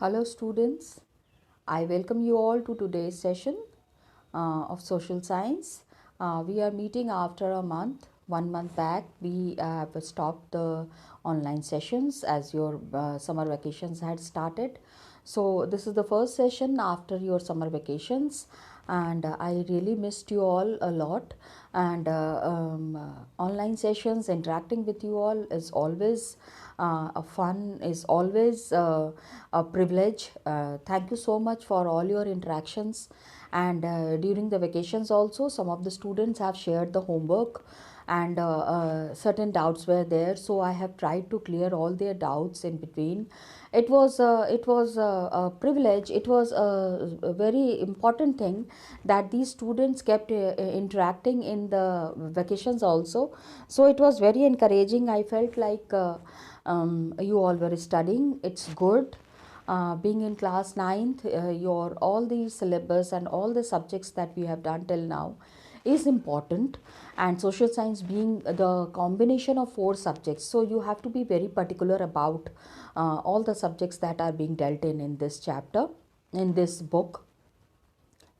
Hello students, I welcome you all to today's session of social science. We are meeting after a month. 1 month back we have stopped the online sessions as your summer vacations had started. So this is the first session after your summer vacations, and I really missed you all a lot, and online sessions interacting with you all is always a fun, is always a privilege. Thank you so much for all your interactions, and during the vacations also some of the students have shared the homework, and certain doubts were there, so I have tried to clear all their doubts in between. It was a privilege. It was a very important thing that these students kept interacting in the vacations also. So it was very encouraging. I felt like you all were studying. It's good. Being in class 9th, your all the syllabus and all the subjects that we have done till now is important, and social science being the combination of 4 subjects, so you have to be very particular about all the subjects that are being dealt in this chapter, in this book.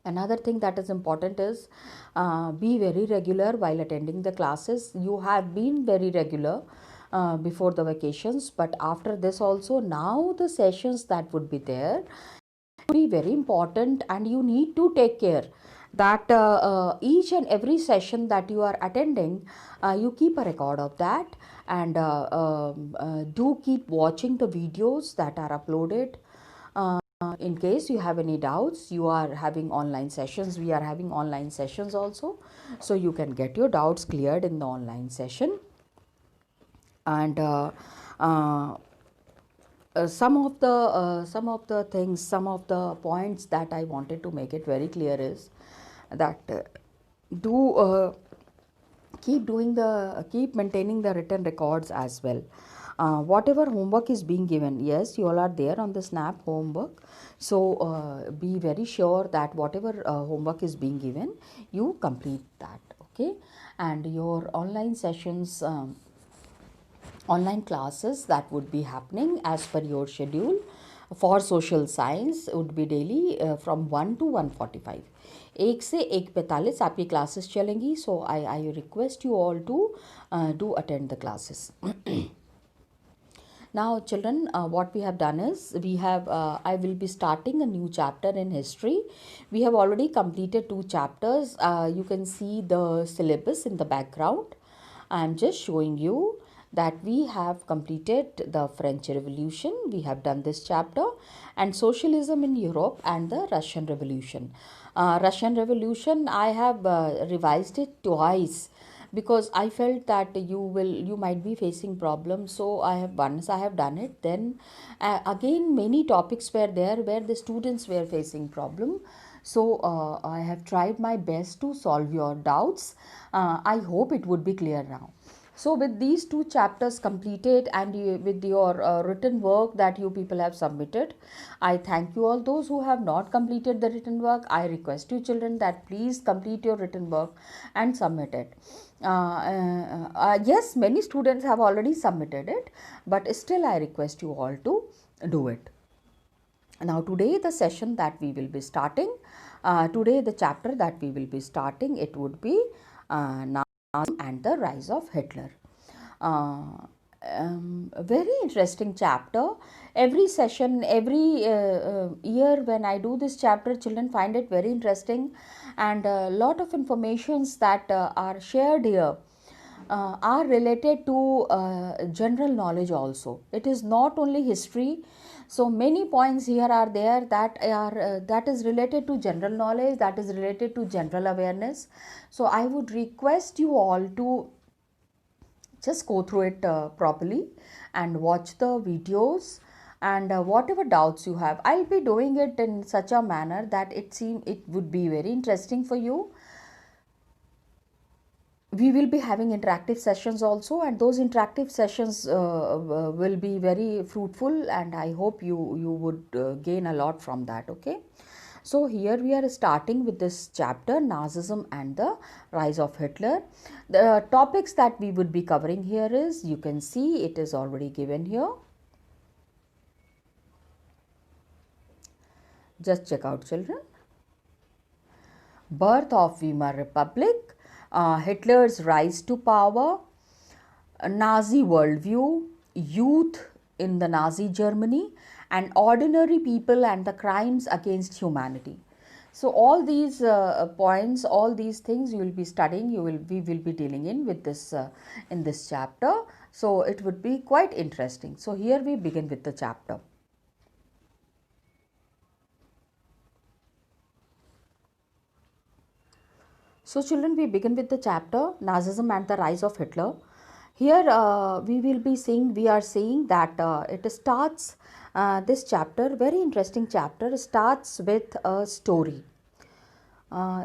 Another thing that is important is be very regular while attending the classes. You have been very regular before the vacations, but after this also, now the sessions that would be there be very important, and you need to take care that each and every session that you are attending, you keep a record of that, and do keep watching the videos that are uploaded. In case you have any doubts, you are having online sessions, we are having online sessions also, so you can get your doubts cleared in the online session. And some of the things, some of the points that I wanted to make it very clear is that do keep maintaining the written records as well. Whatever homework is being given, yes, you all are there on the snap homework, so be very sure that whatever homework is being given, you complete that, okay? And your online sessions, online classes that would be happening as per your schedule for social science would be daily from 1 to 1:45, 1 से 1:45 आपकी classes चलेंगी. So I request you all to do attend the classes. Now children, what we have done is we have I will be starting a new chapter in history. We have already completed 2 chapters. You can see the syllabus in the background. I am just showing you that we have completed the French Revolution. We have done this chapter, and socialism in Europe and the Russian Revolution. Russian Revolution, I have revised it twice because I felt that you might be facing problems. So once I have done it, then again many topics were there where the students were facing problem. So I have tried my best to solve your doubts. I hope it would be clear now. So with these 2 chapters completed, and with your written work that you people have submitted, I thank you all. Those who have not completed the written work, I request you children that please complete your written work and submit it. Yes, many students have already submitted it, but still I request you all to do it. Now today the session that we will be starting, today the chapter that we will be starting, it would be Nazism and the rise of Hitler. A very interesting chapter. Every session, every year when I do this chapter, children find it very interesting, and a lot of informations that are shared here are related to general knowledge also. It is not only history. So many points here are there that is related to general knowledge, that is related to general awareness. So I would request you all to just go through it properly and watch the videos, and whatever doubts you have, I'll be doing it in such a manner that it would be very interesting for you. We will be having interactive sessions also, and those interactive sessions will be very fruitful, and I hope you would gain a lot from that, okay? So here we are starting with this chapter, Nazism and the rise of Hitler. The topics that we would be covering here is, you can see it is already given here. Just check out, children. Birth of Weimar Republic, Hitler's rise to power, a Nazi worldview, youth in the Nazi Germany, and ordinary people and the crimes against humanity. So all these points, all these things you will be studying, we will be dealing with this in this chapter. So it would be quite interesting. So here we begin with the chapter. So children, we begin with the chapter Nazism and the rise of Hitler. Here we are seeing that it starts, this chapter, very interesting chapter, starts with a story.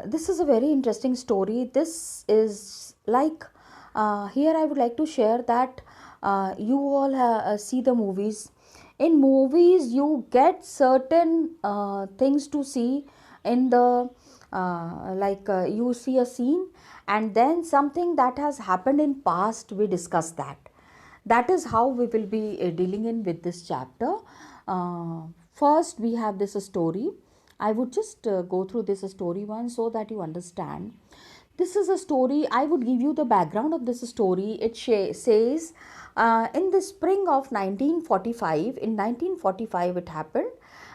This is a very interesting story. This is like, here I would like to share that you all see the movies. In movies, you get certain things to see in the, you see a scene, and then something that has happened in past, we discuss that. That is how we will be dealing with this chapter. First, we have this story. I would just go through this story once so that you understand. This is a story. I would give you the background of this story. It says in the spring of 1945, in 1945 it happened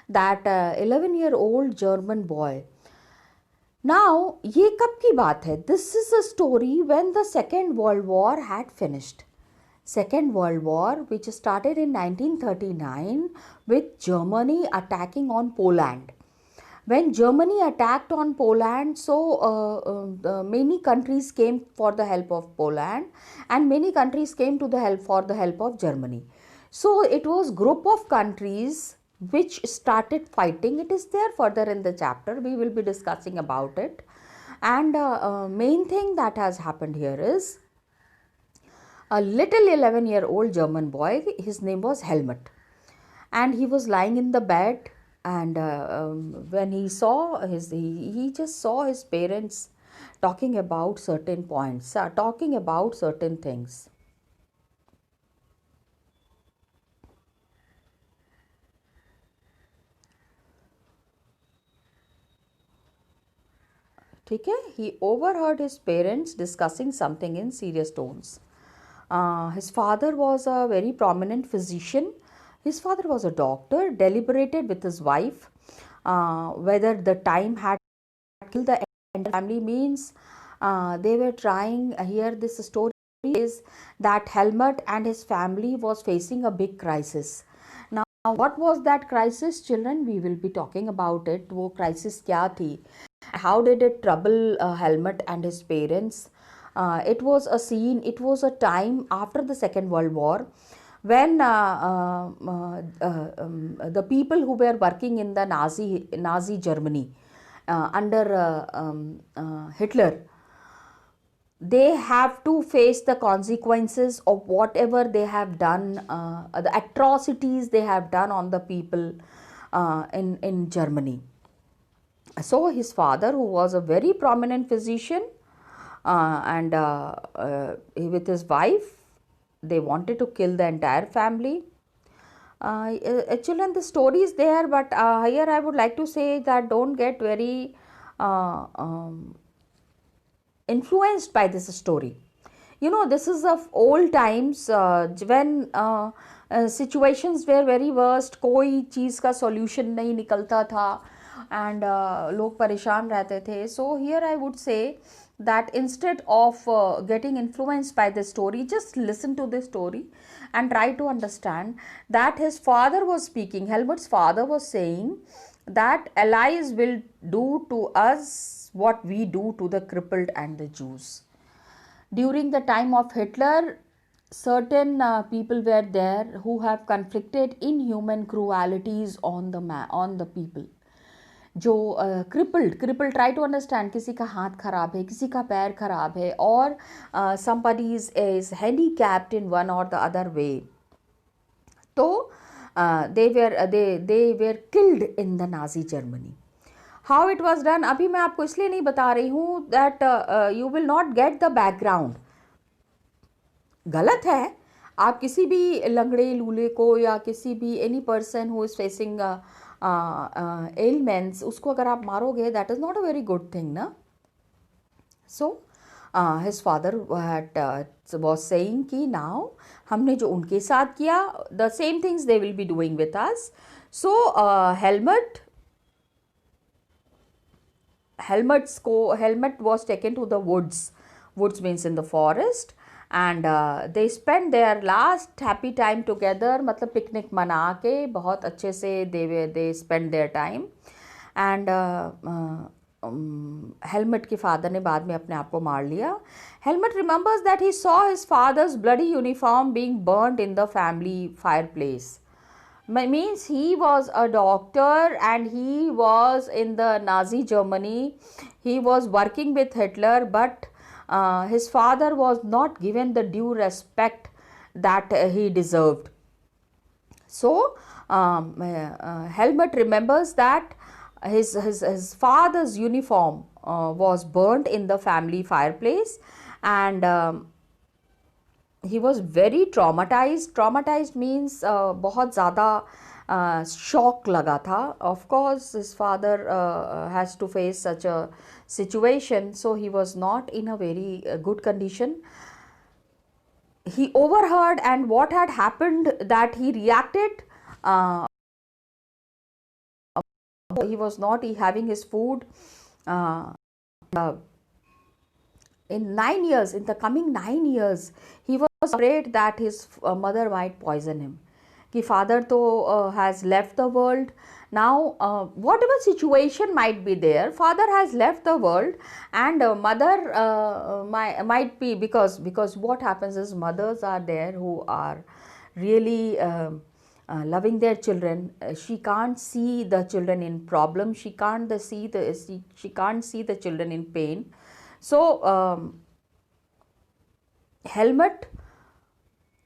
that 11-year-old German boy. Now, ये कब की बात है? This is a story when the Second World War had finished. Second World War, which started in 1939 with Germany attacking on Poland. When Germany attacked on Poland, so many countries came for the help of Poland, and many countries came to the help of Germany. So it was group of countries which started fighting. It is there further in the chapter. We will be discussing about it. And main thing that has happened here is a little 11-year-old German boy. His name was Helmut, and he was lying in the bed. And when he saw he just saw his parents talking about certain points, talking about certain things. ठीक है? He overheard his parents discussing something in serious tones. His father was a very prominent physician. His father was a doctor, deliberated with his wife whether the time had killed the entire family. Means they were trying, here this story is that Helmut and his family was facing a big crisis. Now, what was that crisis, children? We will be talking about it. वो crisis क्या थी? How did it trouble Helmut and his parents? It was a scene, it was a time after the Second World War, when the people who were working in the Nazi Germany under Hitler, they have to face the consequences of whatever they have done, the atrocities they have done on the people in Germany. So his father, who was a very prominent physician, and with his wife, they wanted to kill the entire family. Children, the story is there, but here I would like to say that don't get very influenced by this story. You know, this is of old times when situations were very worst. कोई चीज़ का solution नहीं निकलता था, and लोग परेशान रहते थे. So here I would say that instead of getting influenced by the story, just listen to the story and try to understand that his father was speaking. Helmut's father was saying that allies will do to us what we do to the crippled and the Jews. During the time of Hitler, certain people were there who have conflicted inhuman cruelties on the people. जो crippled, try to understand, किसी का हाथ खराब है, किसी का पैर खराब है, और somebody is handicapped in one or the other way. तो they were killed in the Nazi Germany. How it was done, अभी मैं आपको इसलिए नहीं बता रही हूँ that you will not get the background. गलत है. आप किसी भी लंगड़े लूले को या किसी भी any person who is facing ailments, उसको अगर आप मारोगे, that is not a very good thing, ना. So his father was saying कि now हमने जो उनके साथ किया, the same things they will be doing with us. So Helmut was taken to the woods. Woods means in the forest, and they spent their last happy time together. मतलब picnic मना के बहुत अच्छे से they spent their time. And helmet के father ने बाद में अपने आप को मार लिया. Helmet remembers that he saw his father's bloody uniform being burnt in the family fireplace. Means he was a doctor and he was in the Nazi Germany. He was working with Hitler, but his father was not given the due respect that he deserved. So Helmut remembers that his father's uniform was burnt in the family fireplace, and he was very traumatized. Traumatized means बहुत ज़्यादा shock लगा था. Of course his father has to face such a situation, so he was not in a very good condition. He overheard, and what had happened, that he reacted. He was not having his food. In 9 years, in the coming 9 years, he was afraid that his mother might poison him. Ki father to has left the world. Now, whatever situation might be there, father has left the world, and mother might be, because what happens is, mothers are there who are really loving their children. She can't see the children in problem. She can't see the children in pain. So Helmut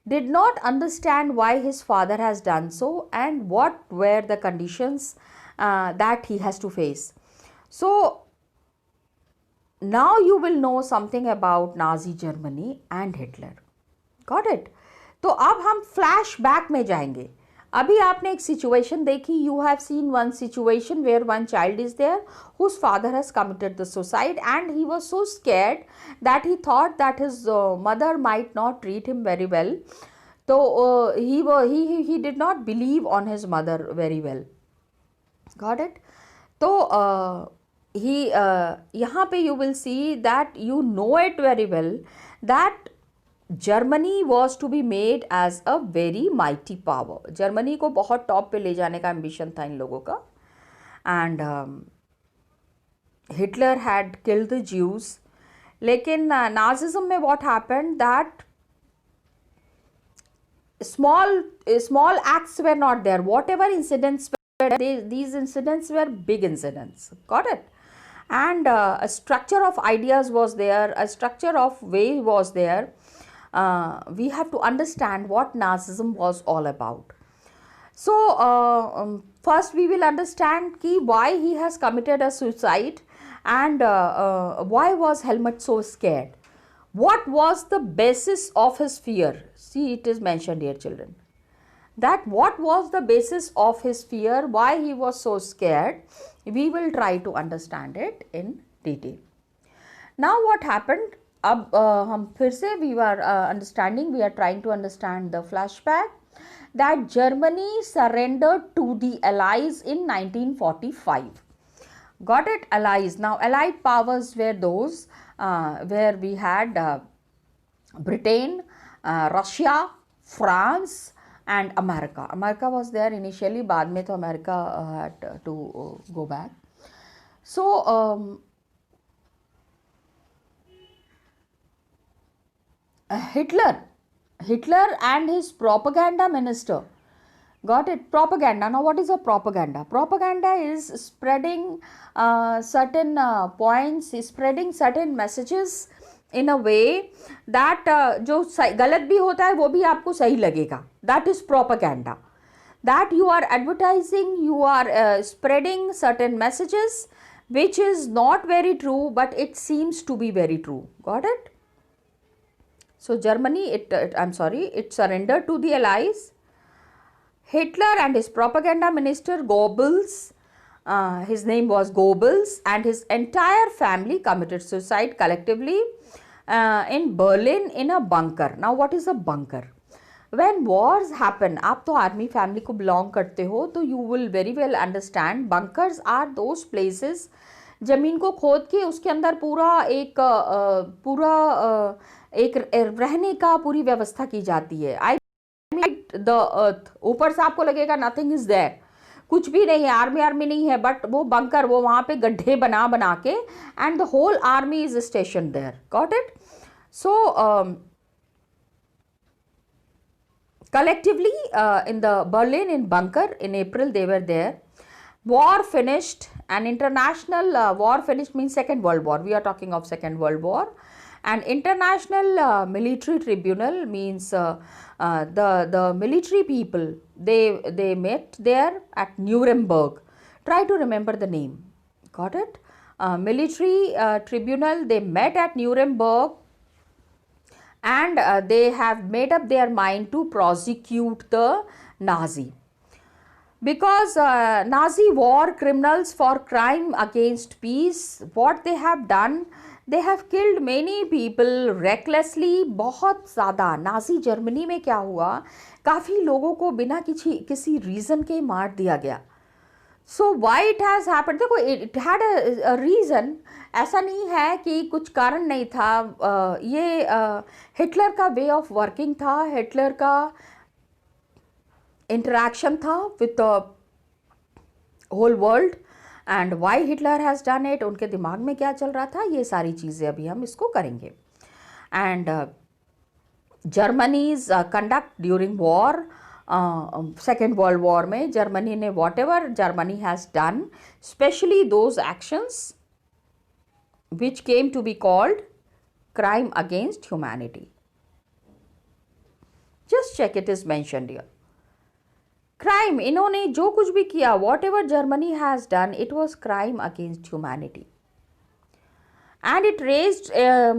did not understand why his father has done so, and what were the conditions that he has to face. So now you will know something about Nazi Germany and Hitler. Got it? तो अब हम flashback में जाएंगे. अभी आपने एक situation देखी. You have seen one situation where one child is there whose father has committed the suicide, and he was so scared that he thought that his mother might not treat him very well. So he did not believe on his mother very well. Got it? So यहाँ पे you will see that you know it very well that Germany was to be made as a very mighty power. Germany को बहुत top पे ले जाने का ambition था इन लोगों का. And Hitler had killed the Jews. लेकिन Nazism में what happened, that small acts were not there. Whatever incidents were, these incidents were big incidents. Got it? And a structure of ideas was there, a structure of way was there. We have to understand what Nazism was all about. So first we will understand why he has committed a suicide, and why was Helmut so scared. What was the basis of his fear? See, it is mentioned here, children, that what was the basis of his fear, why he was so scared. We will try to understand it in detail. Now what happened? अब हम फिर से we are trying to understand the flashback, that Germany surrendered to the Allies in 1945. Got it? Allies. Now Allied powers were those where we had Britain, Russia, France and America. America was there initially, बाद में तो America had to go back. So Hitler and his propaganda minister. Got it? Propaganda. Now what is a propaganda? Propaganda is spreading certain points, spreading certain messages in a way that जो गलत भी होता है वो भी आपको सही लगेगा. That is propaganda. That you are advertising, you are spreading certain messages which is not very true, but it seems to be very true. Got it? So Germany, it surrendered to the Allies. Hitler and his propaganda minister Goebbels, his name was Goebbels, and his entire family committed suicide collectively in Berlin in a bunker. Now, what is a bunker? When wars happen, आप तो army family को belong करते हो, तो you will very well understand bunkers are those places, जमीन को खोद के उसके अंदर एक रहने का पूरी व्यवस्था की जाती है. आई मीट द अर्थ, ऊपर से आपको लगेगा नथिंग इज देयर, कुछ भी नहीं है, आर्मी नहीं है, बट वो बंकर, वो वहाँ पे गड्ढे बना बना के, and the whole army is station there. Got it? So collectively in the Berlin in bunker in April they were there. War finished, an international war finished means Second World War. We are talking of Second World War. An international military tribunal means the military people, they met there at Nuremberg. Try to remember the name. Got it? Military tribunal, they met at Nuremberg, and they have made up their mind to prosecute the Nazi. Because Nazi war criminals for crime against peace, what they have done, they have killed many people recklessly. बहुत ज़्यादा. Nazi Germany में क्या हुआ, काफ़ी लोगों को बिना किसी रीज़न के मार दिया गया. सो वाई इट हैज़ हैपेंड, देखो इट हैड अ रीज़न. ऐसा नहीं है कि कुछ कारण नहीं था. ये हिटलर का वे ऑफ वर्किंग था, हिटलर का इंटरैक्शन था with the whole world, and why Hitler has done it, उनके दिमाग में क्या चल रहा था, ये सारी चीज़ें अभी हम इसको करेंगे. And Germany's conduct during war, second world war में जर्मनी ने what ever Germany has done, specially those actions which came to be called crime against humanity. Just check, it is mentioned here. Crime, इन्होंने जो कुछ भी किया, whatever Germany has done, it was crime against humanity. And it raised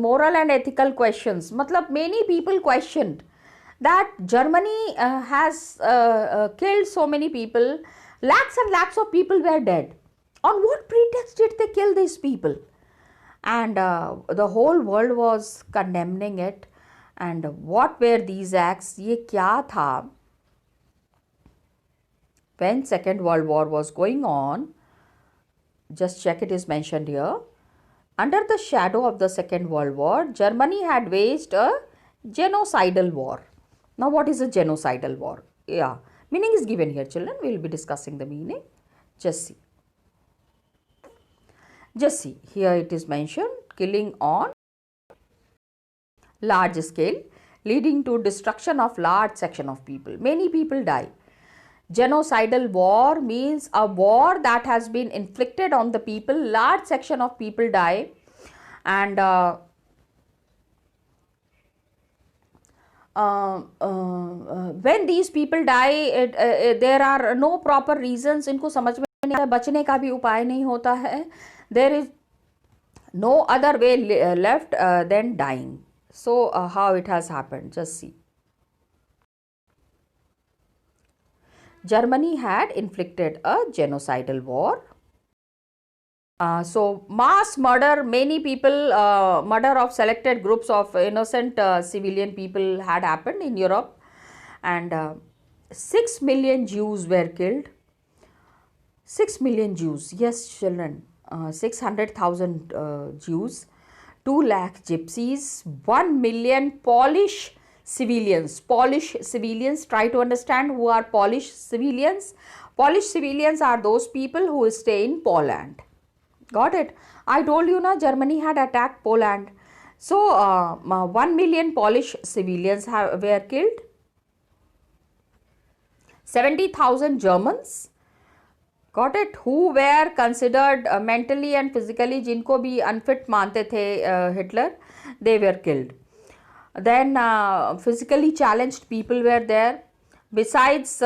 moral and ethical questions. मतलब many people questioned that Germany has killed so many people. Lakhs and lakhs of people were dead. On what pretext did they kill these people? And the whole world was condemning it. And what were these acts? ये क्या था? When Second World War was going on, just check, it is mentioned here. Under the shadow of the Second World War, Germany had waged a genocidal war. Now, what is a genocidal war? Yeah, meaning is given here, children. We will be discussing the meaning. Just see. Just see, here it is mentioned, killing on large scale, leading to destruction of large section of people. Many people die. Genocidal war means a war that has been inflicted on the people, large section of people die. And when these people die, there are no proper reasons. इनको समझ में नहीं आता, बचने का भी उपाय नहीं होता है. There is no other way left than dying. So how it has happened, just see. Germany had inflicted a genocidal war. So mass murder, many people, murder of selected groups of innocent civilian people had happened in Europe, and 6 million Jews were killed. 6 million Jews, yes children. 600,000 Jews, 2 lakh gypsies, 1 million Polish civilians. Polish civilians, try to understand who are Polish civilians. Polish civilians are those people who stay in Poland. Got it? I told you na, Germany had attacked Poland. So 1 million Polish civilians were killed. 70,000 Germans. Got it? Who were considered mentally and physically, जिनको भी unfit मानते थे Hitler, they were killed. Then physically challenged people were there. Besides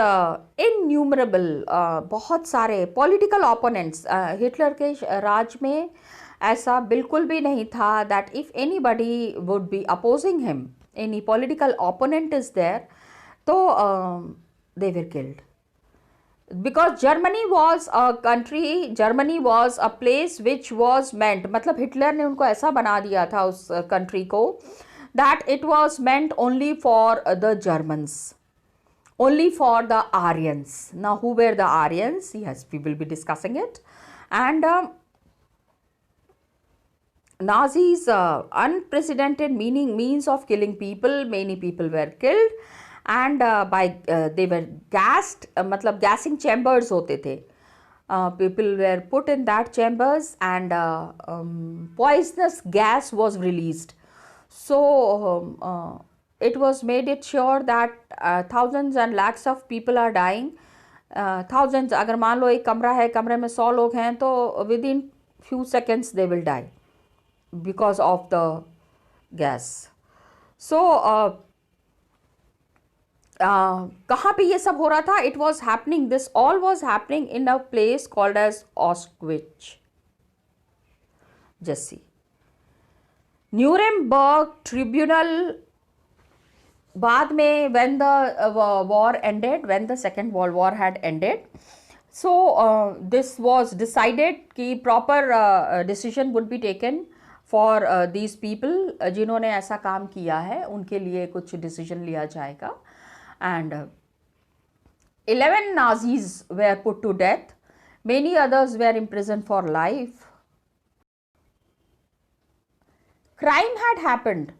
innumerable, बहुत सारे political opponents. Hitler के राज में ऐसा बिल्कुल भी नहीं था that if anybody would be opposing him, any political opponent is there, तो they were killed. because Germany was a country, Germany was a place which was meant, मतलब हिटलर ने उनको ऐसा बना दिया था उस country को, that it was meant only for the Germans, only for the Aryans. Now who were the Aryans? Yes, we will be discussing it. And Nazis unprecedented means of killing people. Many people were killed, and they were gassed. मतलब gassing chambers होते थे. People were put in that chambers, and poisonous gas was released. So it was made it sure that thousands and lakhs of people are dying. Thousands, अगर मान लो एक कमरा है, कमरे में 100 लोग हैं, तो within few seconds they will die because of the gas. So कहाँ पे ये सब हो रहा था? It was happening, this all was happening in a place called as Auschwitz. Just see. Nuremberg Tribunal, बाद में when the war ended, when the Second World War had ended, so this was decided कि proper decision would be taken for these people जिन्होंने ऐसा काम किया है, उनके लिए कुछ decision लिया जाएगा. And 11 Nazis were put to death. Many others were imprisoned for life. Crime had happened,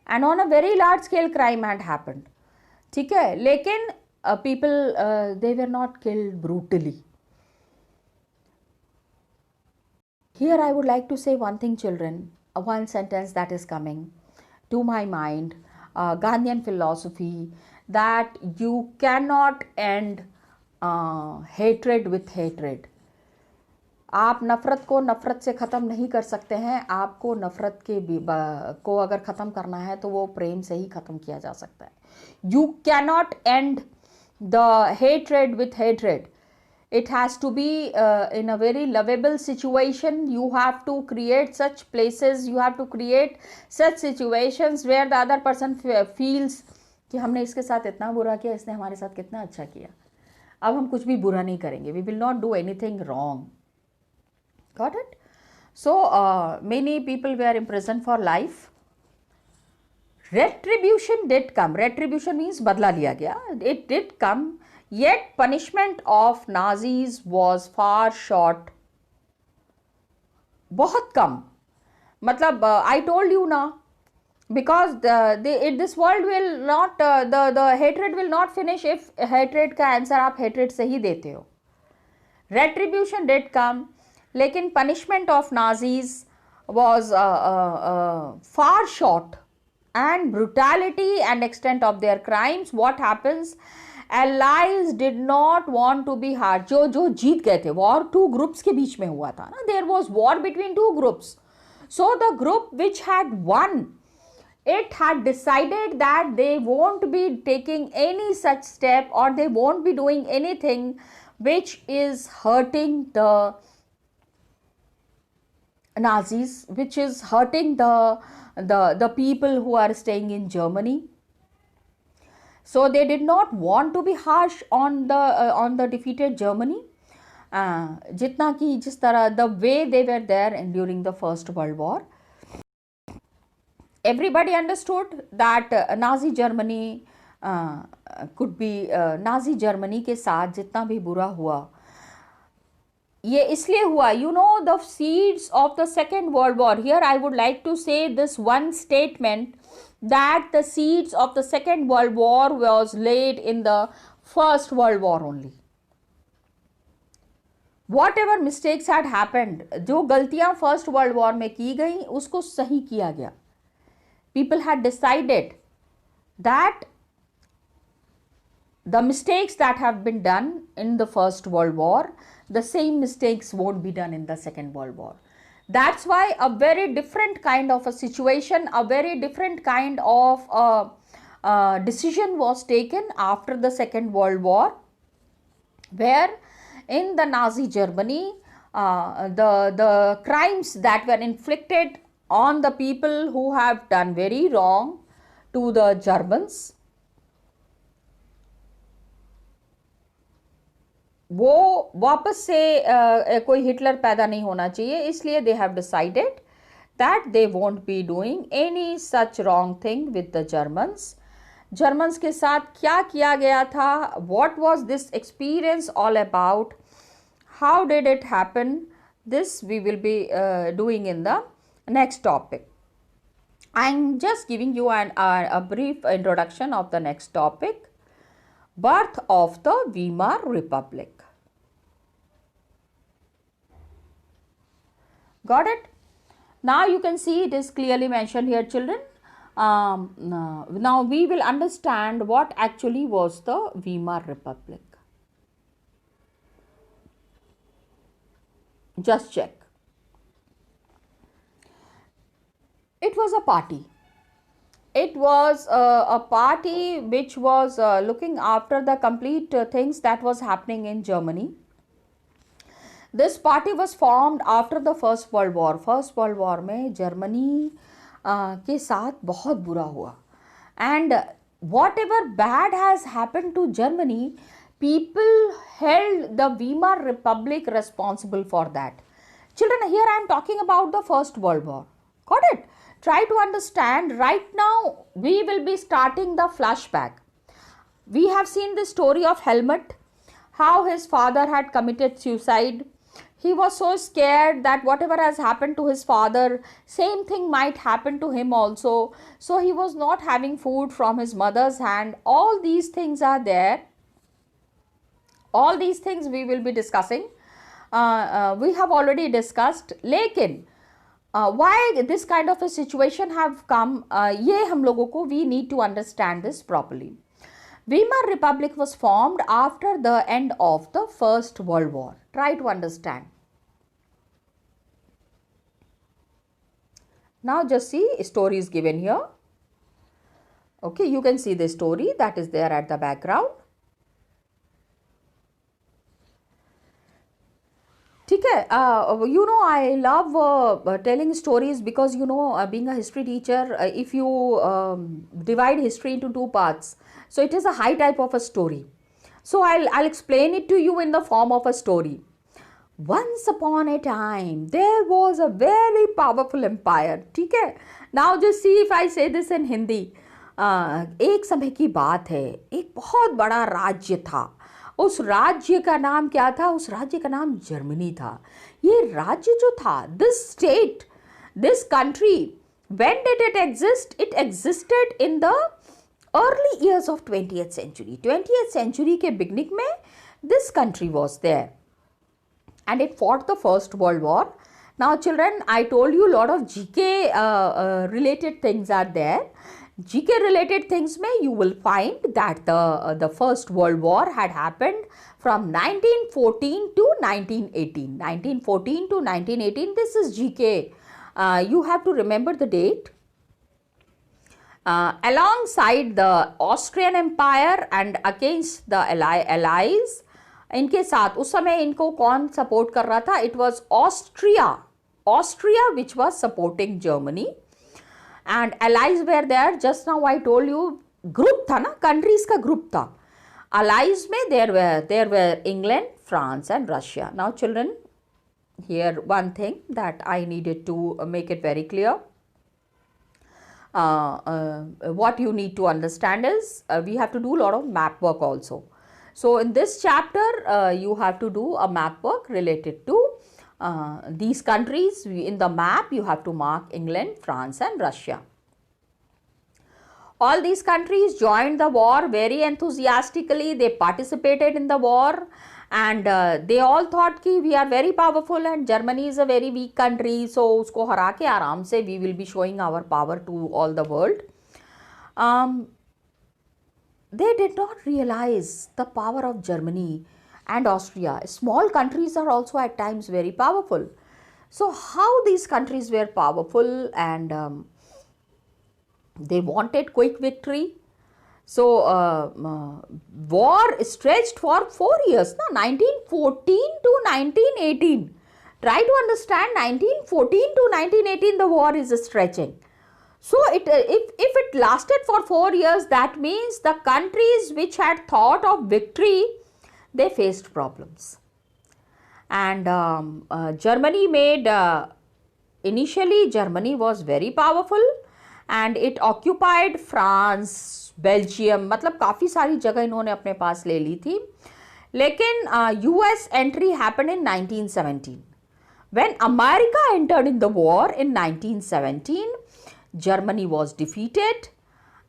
and on a very large scale crime had happened. ठीक है, लेकिन people they were not killed brutally. Here I would like to say one thing, children, one sentence that is coming to my mind, Gandhian philosophy, that you cannot end hatred with hatred. आप नफ़रत को नफ़रत से ख़त्म नहीं कर सकते हैं. आपको नफ़रत को अगर ख़त्म करना है तो वो प्रेम से ही ख़त्म किया जा सकता है. You cannot end the hatred with hatred. It has to be in a very lovable situation. You have to create such places, you have to create such situations where the other person feels कि हमने इसके साथ इतना बुरा किया, इसने हमारे साथ कितना अच्छा किया, अब हम कुछ भी बुरा नहीं करेंगे. We will not do anything wrong. Got it? So many people were imprisoned for life. Retribution did come. Retribution means बदला लिया गया. It did come. Yet punishment of Nazis was far short. बहुत कम. मतलब I told you ना, because this world will not, the hatred will not finish if hatred का answer आप hatred से ही देते हो. Retribution did come, लेकिन punishment of Nazis was far short, and brutality and extent of their crimes, what happens, allies did not want to be hard. जो जीत गए थे, war two groups के बीच में हुआ था ना, there was war between two groups. So the group which had won, it had decided that they won't be taking any such step, or they won't be doing anything which is hurting the Nazis, which is hurting the people who are staying in Germany. So they did not want to be harsh on the defeated Germany. जितना कि जिस तरह the way they were there during the First World War, everybody understood that Nazi Germany could be Nazi Germany के साथ जितना भी बुरा हुआ, ये इसलिए हुआ, you know, the seeds of the Second World War. Here I would like to say this one statement, that the seeds of the Second World War was laid in the First World War only. Whatever mistakes had happened, जो गलतियां First World War में की गई, उसको सही किया गया. People had decided that the mistakes that have been done in the First World War, the same mistakes won't be done in the Second World War. That's why a very different kind of a situation, a very different kind of decision was taken after the Second World War, where in the Nazi Germany, the crimes that were inflicted on the people who have done very wrong to the Germans वो वापस से कोई Hitler पैदा नहीं होना चाहिए, इसलिए they have decided that they won't be doing any such wrong thing with the Germans. Germans के साथ क्या किया गया था, what was this experience all about, how did it happen, this we will be doing in the next topic. I am just giving you a brief introduction of the next topic, birth of the Weimar Republic. Got it? Now you can see it is clearly mentioned here, children. Now we will understand what actually was the Weimar Republic. Just check. It was a party. It was a party which was looking after the complete things that was happening in Germany. This party was formed after the First World War. First World War में Germany के साथ बहुत बुरा हुआ. And whatever bad has happened to Germany, people held the Weimar Republic responsible for that. Children, here I am talking about the First World War. Got it? Try to understand. Right now, we will be starting the flashback. We have seen the story of Helmut, how his father had committed suicide. He was so scared that whatever has happened to his father, same thing might happen to him also. So he was not having food from his mother's hand. All these things are there. All these things we will be discussing. We have already discussed. लेकिन why this kind of a situation have come, ये हम लोगों को we need to understand this properly. Weimar Republic was formed after the end of the First World War. Try to understand. Now just see, story is given here. Okay, you can see the story that is there at the background. ठीक है, you know I love telling stories because you know being a history teacher, if you divide history into two parts, so it is a high type of a story. So I'll explain it to you in the form of a story. Once upon a time there was a very powerful empire. ठीक है, now just see if I say this in Hindi. एक समय की बात है, एक बहुत बड़ा राज्य था. उस राज्य का नाम क्या था? उस राज्य का नाम जर्मनी था. ये राज्य जो था, this state, this country, when did it exist? It existed in the early years of 20th century. 20th century के beginning में this country was there. And it fought the First World War. Now children, I told you a lot of GK related things are there. GK related things में you will find that the First World War had happened from 1914 to 1918. 1914 to 1918, this is GK. You have to remember the date. Alongside the Austrian Empire and against the Allies, इनके साथ उस समय इनको कौन support कर रहा था? It was Austria which was supporting Germany and allies were there. Just now I told you group था ना, कंट्रीज का ग्रुप था. अलाइज में there were England, France and Russia. Now children, here one thing that I needed to make it very clear. What you need to understand is we have to do a lot of map work also. So in this chapter you have to do a map work related to these countries. In the map you have to mark England, France and Russia. All these countries joined the war very enthusiastically. They participated in the war and they all thought कि we are very powerful and Germany is a very weak country. So उसको हरा के आराम से we will be showing our power to all the world. They did not realize the power of Germany and Austria. Small countries are also at times very powerful. So how these countries were powerful and they wanted quick victory. So war stretched for 4 years, no? 1914 to 1918. Try to understand, 1914 to 1918 the war is stretching. So if it lasted for 4 years, that means the countries which had thought of victory, they faced problems. And Germany made, initially Germany was very powerful and it occupied France, Belgium, मतलब काफ़ी सारी जगह इन्होंने अपने पास ले ली थी. लेकिन US entry happened in 1917. When America entered in the war in 1917, Germany was defeated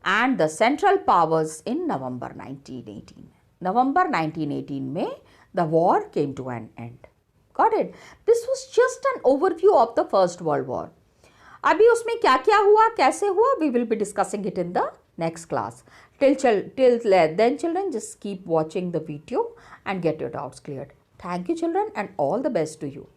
and the Central Powers in November 1918. November 1918 में the war came to an end. Got it? This was just an overview of the First World War. अभी उसमें क्या क्या हुआ, कैसे हुआ, we will be discussing it in the next class. Till then, children, just keep watching the video and get your doubts cleared. Thank you, children, and all the best to you.